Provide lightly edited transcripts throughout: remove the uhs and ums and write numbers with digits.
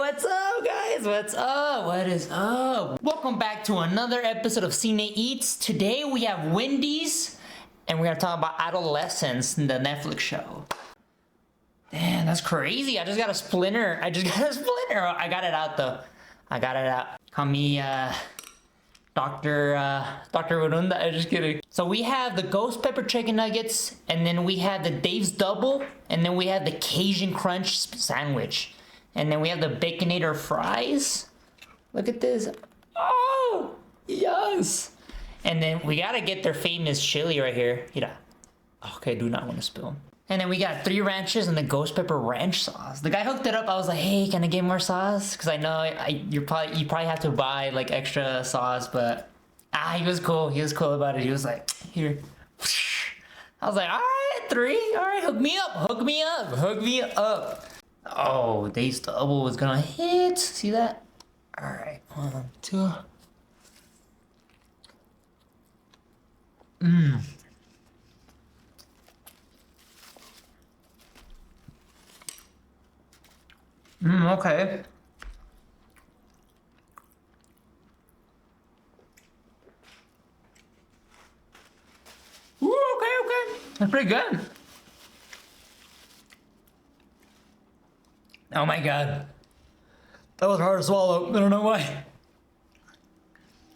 What's up, guys? What's up? What is up? Welcome back to another episode of Cine Eats. Today we have Wendy's, and we're gonna talk about Adolescence, the Netflix show. Damn, that's crazy. I just got a splinter. I got it out, though. I got it out. Call me, Dr. Runda. I'm just kidding. So we have the ghost pepper chicken nuggets, and then we have the Dave's Double, and then we have the Cajun Crunch sandwich. And then we have the Baconator fries. Look at this. Oh, yes. And then we gotta get their famous chili right here. Mira. Okay, do not want to spill. And then we got 3 ranches and the ghost pepper ranch sauce. The guy hooked it up. I was like, hey, can I get more sauce? Because I know you probably have to buy like extra sauce, but he was cool. He was cool about it. He was like, here. I was like, all right, 3. All right, hook me up. Hook me up. Hook me up. Oh, Dave's Double was gonna hit. See that? All right, 1, 2. Okay. Ooh, okay. That's pretty good. Oh my god. That was hard to swallow. I don't know why.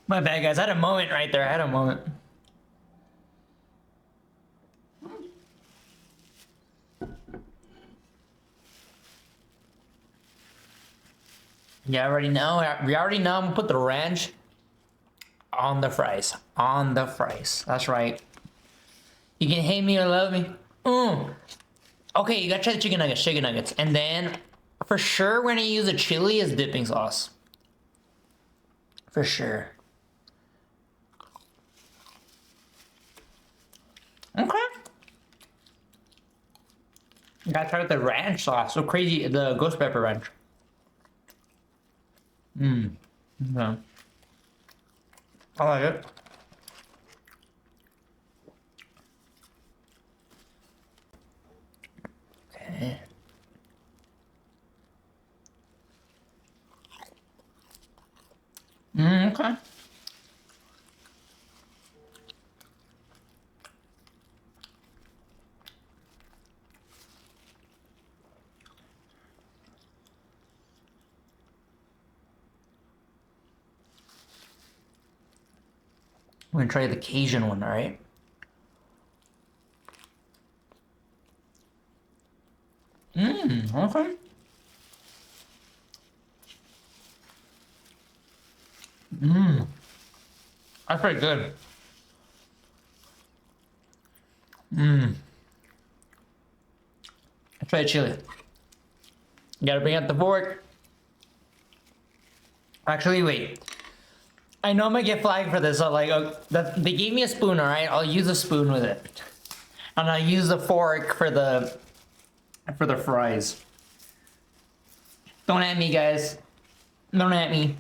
My bad, guys. I had a moment right there. I had a moment. Yeah, I already know. We already know I'm gonna put the ranch on the fries. On the fries. That's right. You can hate me or love me. Okay, you gotta try the chicken nuggets. And then, for sure, we're gonna use the chili as dipping sauce. For sure. Okay. You gotta try with the ranch sauce. So crazy, the ghost pepper ranch. Okay. I like it. Okay. Okay. We're gonna try the Cajun one, alright? Okay. That's pretty good. Let's try the chili. You gotta bring out the fork. Actually, wait. I know I'm gonna get flagged for this, so like, they gave me a spoon, alright? I'll use a spoon with it. And I'll use the fork for the fries. Don't at me, guys. Don't at me.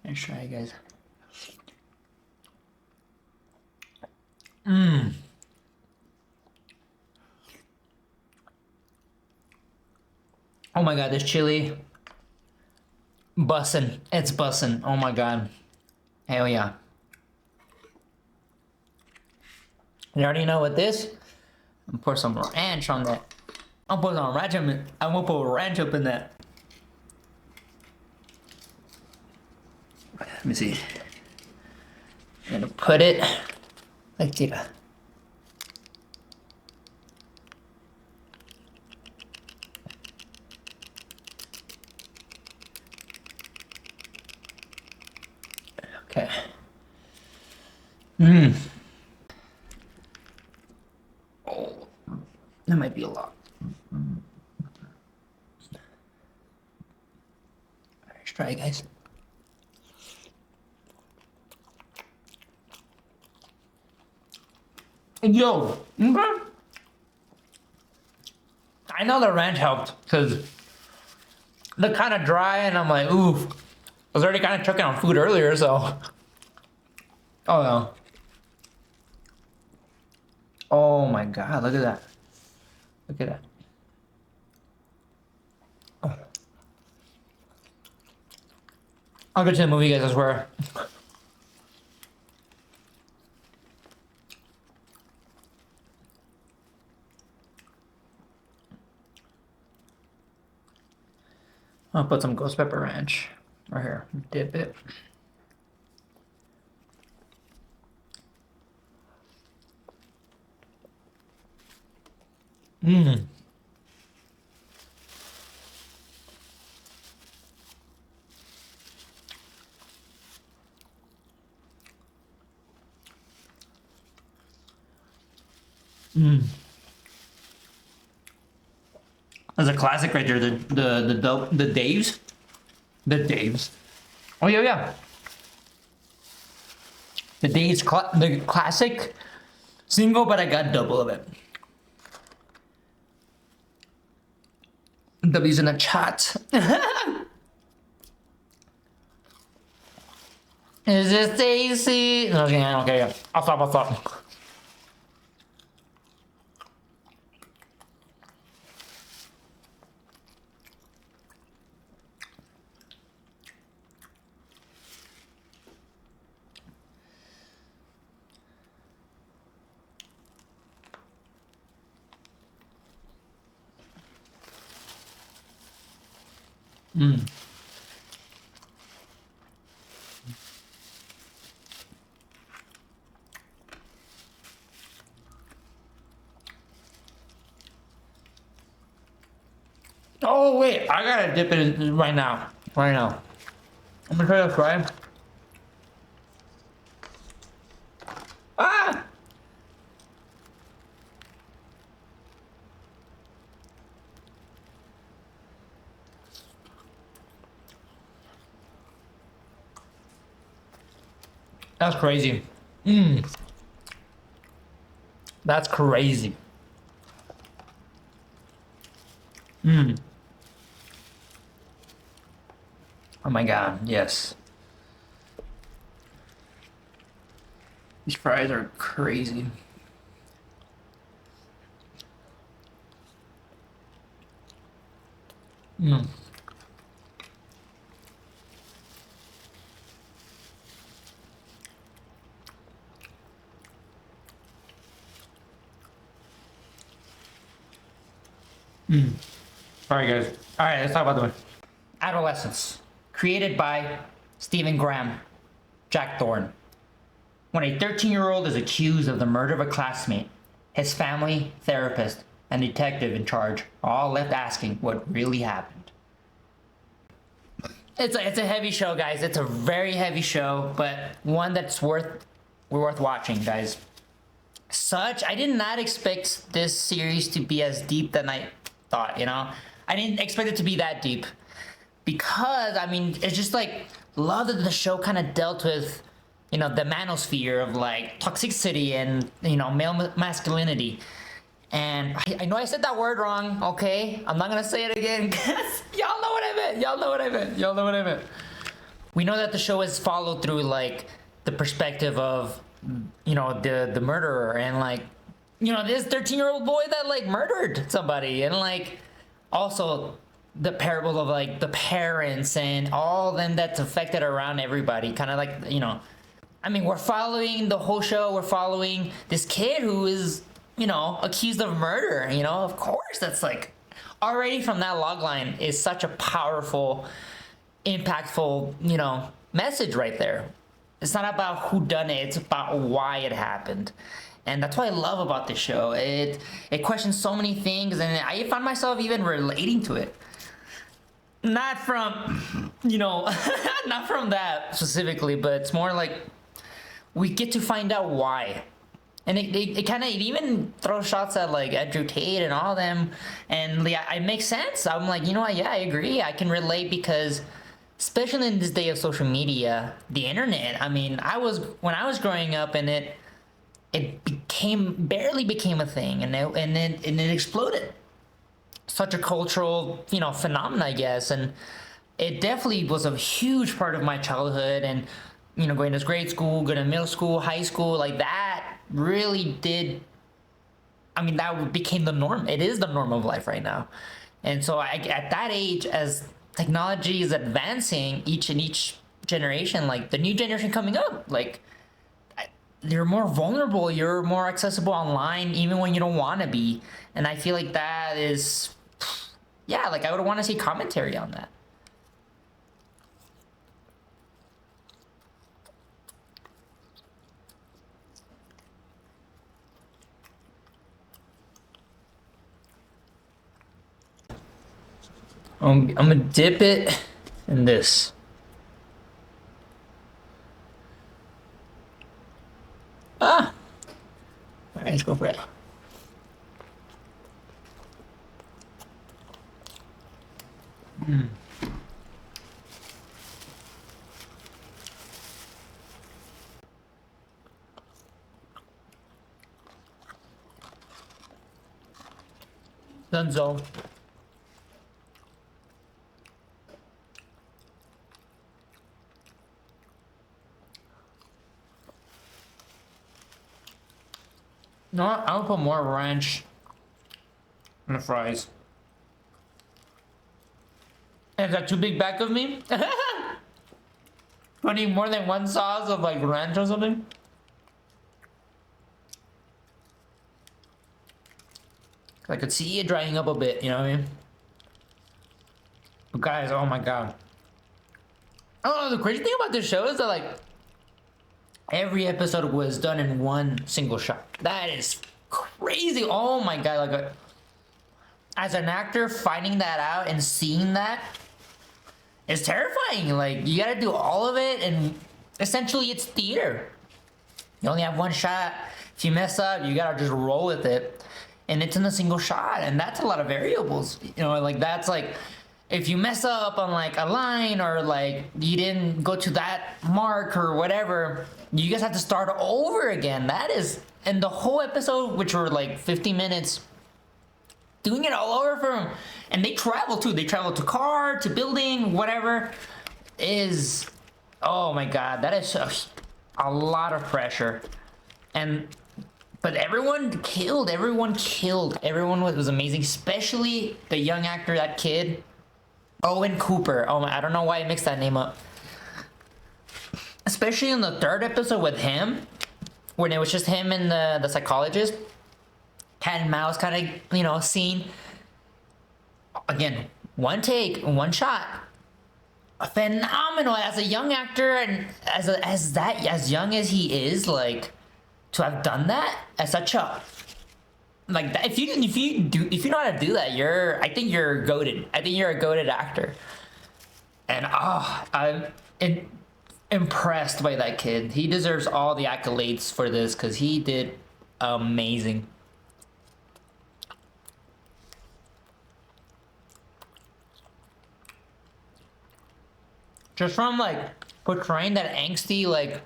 Let's try it, guys. Oh my god, this chili. Bussin'. It's bussin'. Oh my god. Hell yeah. You already know what this? I'm gonna pour some ranch on that. I'm gonna put some ranch in it. I'm gonna put ranch up in that. Let me see. I'm gonna put it like that. Okay. Oh, that might be a lot. Let's try it, guys. Yo, okay. I know the ranch helped because they're kind of dry, and I'm like, oof. I was already kind of choking on food earlier, so. Oh no. Oh my God, look at that. Look at that. Oh. I'll go to the movie, guys, I swear. I'll put some ghost pepper ranch right here. Dip it. Mmm. Mmm. That's a classic right there. The Dave's. The Dave's. Oh yeah, yeah. The Dave's the classic single, but I got double of it. W's in the chat. Is this Stacy? No, okay, yeah. I'll stop. Mmm. Oh wait, I gotta dip it in right now. Right now. I'm gonna try to fry. Ah! That's crazy. Mmm. That's crazy. Mmm. Oh my God, yes. These fries are crazy. Mmm. Mmm. Alright guys. Alright, let's talk about the one. Adolescence. Created by Stephen Graham. Jack Thorne. When a 13-year-old is accused of the murder of a classmate, his family, therapist, and detective in charge are all left asking what really happened. It's a heavy show, guys. It's a very heavy show, but one that's worth watching, guys. I did not expect this series to be as deep than I thought, you know? I didn't expect it to be that deep. Because, I mean, it's just like, love that the show kind of dealt with, you know, the manosphere of like toxicity and, you know, male masculinity. And I know I said that word wrong, okay? I'm not gonna say it again, because y'all know what I meant. We know that the show is followed through like the perspective of, you know, the murderer and like, you know, this 13-year-old boy that like murdered somebody, and like also the parable of like the parents and all them that's affected around everybody, kind of like, you know, I mean, we're following the whole show. We're following this kid who is, you know, accused of murder. You know, of course, that's like already from that log line is such a powerful, impactful, you know, message right there. It's not about who done it. It's about why it happened. And that's what I love about this show. It questions so many things, and I find myself even relating to it. Not from, you know, not from that specifically, but it's more like we get to find out why. And it kind of even throws shots at like Andrew Tate and all them, and yeah, it makes sense. I'm like, you know what? Yeah, I agree. I can relate because, especially in this day of social media, the internet. I mean, when I was growing up, and it barely became a thing, and it exploded. Such a cultural, you know, phenomenon, I guess, and it definitely was a huge part of my childhood. And, you know, going to grade school, going to middle school, high school, like that really did I mean, became the norm. It is the norm of life right now. And so at that age, as technology is advancing each generation, like the new generation coming up, like you're more vulnerable, you're more accessible online, even when you don't want to be. And I feel like that is, yeah, like I would want to see commentary on that. I'm gonna dip it in this. Ah! Alright, let's go for it. Dunzo. No, I'll put more ranch on the fries. Is that too big back of me? I need more than one sauce of like ranch or something. I could see it drying up a bit, you know what I mean? But guys, oh my god. I don't know, the crazy thing about this show is that like every episode was done in one single shot. That is crazy. Oh my god, like as an actor finding that out and seeing that is terrifying. Like you gotta do all of it, and essentially it's theater. You only have one shot. If you mess up, you gotta just roll with it. And it's in a single shot, and that's a lot of variables. You know, like that's like if you mess up on like a line or like you didn't go to that mark or whatever, you guys have to start over again. That is, and the whole episode, which were like 50 minutes, doing it all over from, and they travel too. They travel to car, to building, whatever, is, oh my god, that is a lot of pressure. But everyone killed. Everyone was amazing, especially the young actor, that kid, Owen Cooper. Oh my, I don't know why I mixed that name up. Especially in the third episode with him, when it was just him and the psychologist, cat and mouse kind of, you know, scene. Again, one take, one shot. Phenomenal as a young actor, and as young as he is, like, to have done that at such a, like that, if you know how to do that, I think you're goated. I think you're a goated actor. And I'm impressed by that kid. He deserves all the accolades for this because he did amazing. Just from like portraying that angsty, like,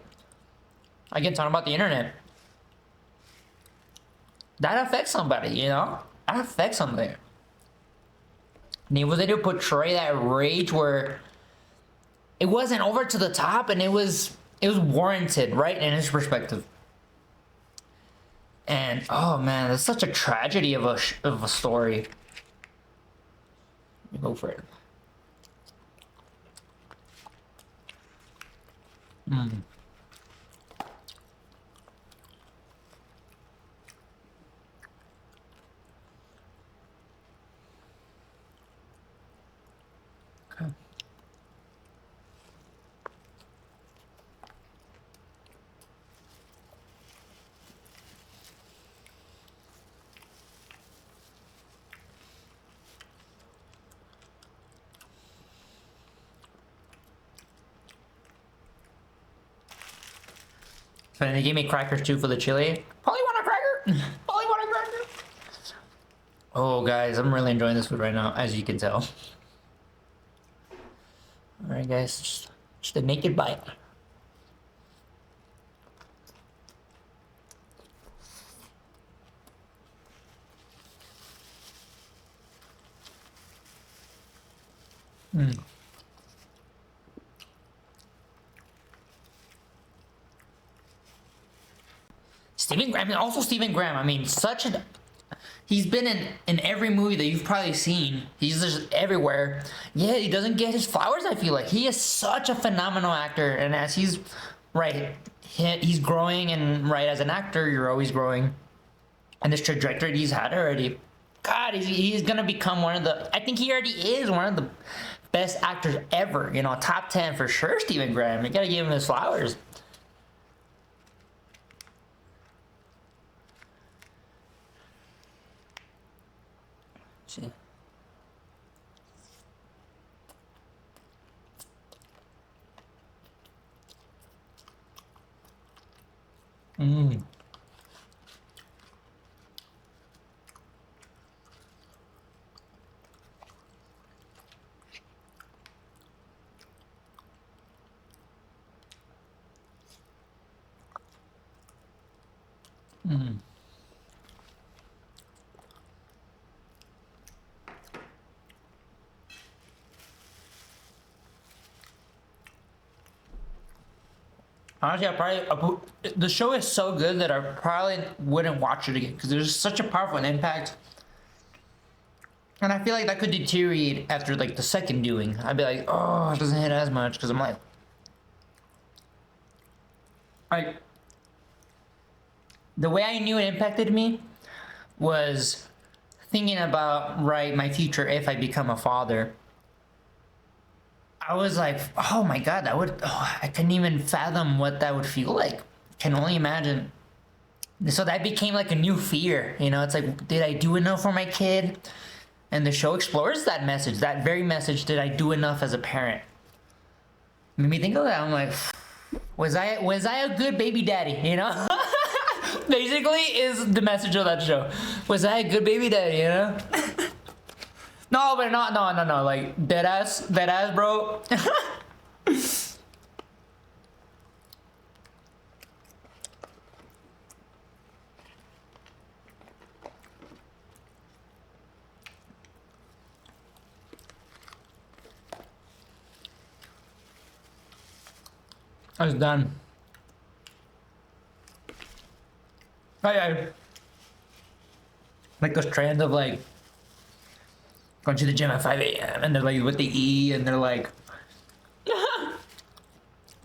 again, talking about the internet, that affects somebody, you know? That affects something. And he was able to portray that rage where it wasn't over to the top, and it was warranted, right, in his perspective. And oh man, it's such a tragedy of a story. Go for it. Okay. And they gave me crackers too for the chili. Probably want a cracker. Probably want a cracker. Oh, guys, I'm really enjoying this food right now, as you can tell. All right, guys, just a naked bite. Stephen Graham, I mean, such an He's been in every movie that you've probably seen. He's just everywhere. Yeah, he doesn't get his flowers, I feel like. He is such a phenomenal actor. And as he's, right, he's growing, and right, as an actor, you're always growing. And this trajectory he's had already. God, he's going to become one of the, I think he already is one of the best actors ever. You know, top 10 for sure, Stephen Graham. You got to give him his flowers. See. Mm. Mm. Honestly, the show is so good that I probably wouldn't watch it again because there's such a powerful impact. And I feel like that could deteriorate after like the second viewing. I'd be like, oh, it doesn't hit as much because I'm like, the way I knew it impacted me was thinking about, right, my future if I become a father. I was like, oh my God, I couldn't even fathom what that would feel like. Can only imagine. So that became like a new fear, you know? It's like, did I do enough for my kid? And the show explores that message, that very message. Did I do enough as a parent? Made me think of that. I'm like, was I a good baby daddy? You know, basically is the message of that show. Was I a good baby daddy? You know. No, but no. Like dead ass, bro. I was done. Oh yeah. Like those trends of like going to the gym at 5 a.m. and they're like what they eat and they're like,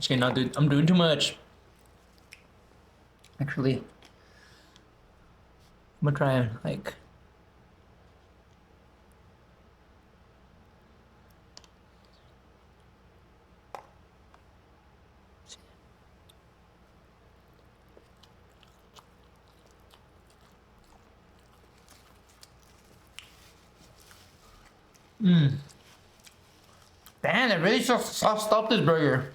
okay, no, dude, I'm doing too much. Actually, I'm gonna try and like. Mmm. Damn, they really sauced up this burger.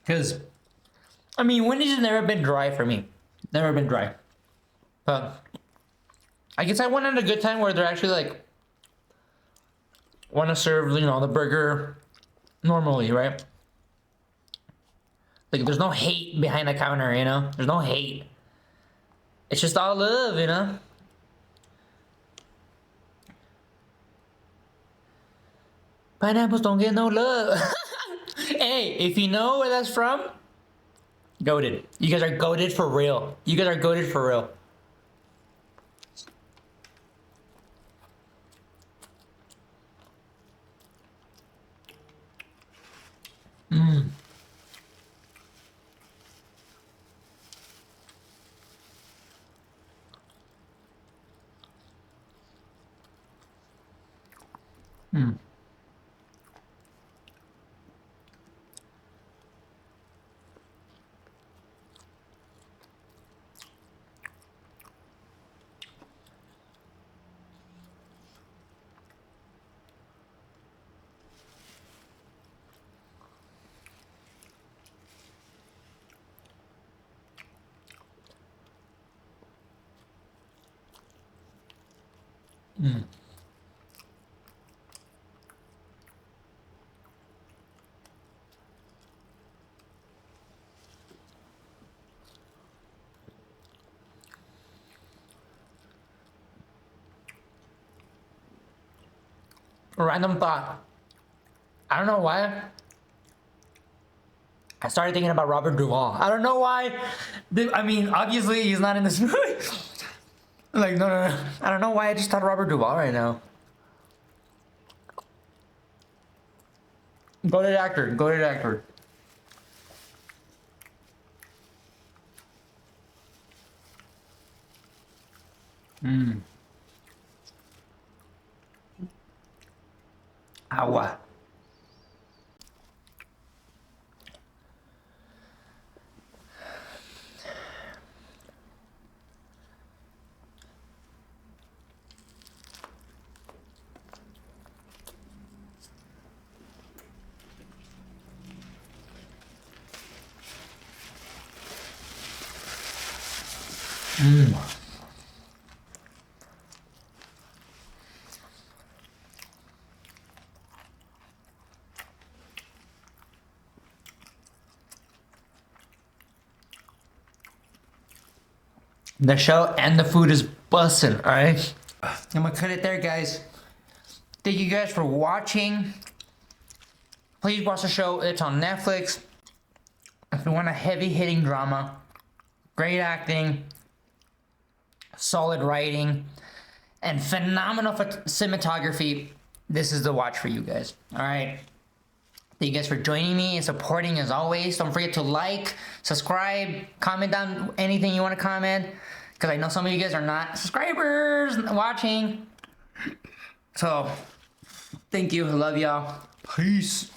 Because, I mean, Wendy's has never been dry for me. Never been dry. But, I guess I went at a good time where they're actually like, want to serve, you know, the burger normally, right? Like, there's no hate behind the counter, you know? There's no hate. It's just all love, you know? Pineapples don't get no love. Hey, if you know where that's from, goated. You guys are goated for real. You guys are goated for real. Mmm. Mm. Mm. Random thought. I don't know why. I started thinking about Robert Duvall. I don't know why. I mean, obviously he's not in this movie. Like, no. I don't know why I just thought Robert Duvall right now. Go to the actor. Go to the actor. Agua. The show and the food is bussin', alright? I'm gonna cut it there, guys. Thank you guys for watching. Please watch the show. It's on Netflix. If you want a heavy-hitting drama, great acting, solid writing, and phenomenal cinematography, this is the watch for you guys. Alright? Thank you guys for joining me and supporting as always. Don't forget to like, subscribe, comment down anything you want to comment. Because I know some of you guys are not subscribers watching. So, thank you. I love y'all. Peace.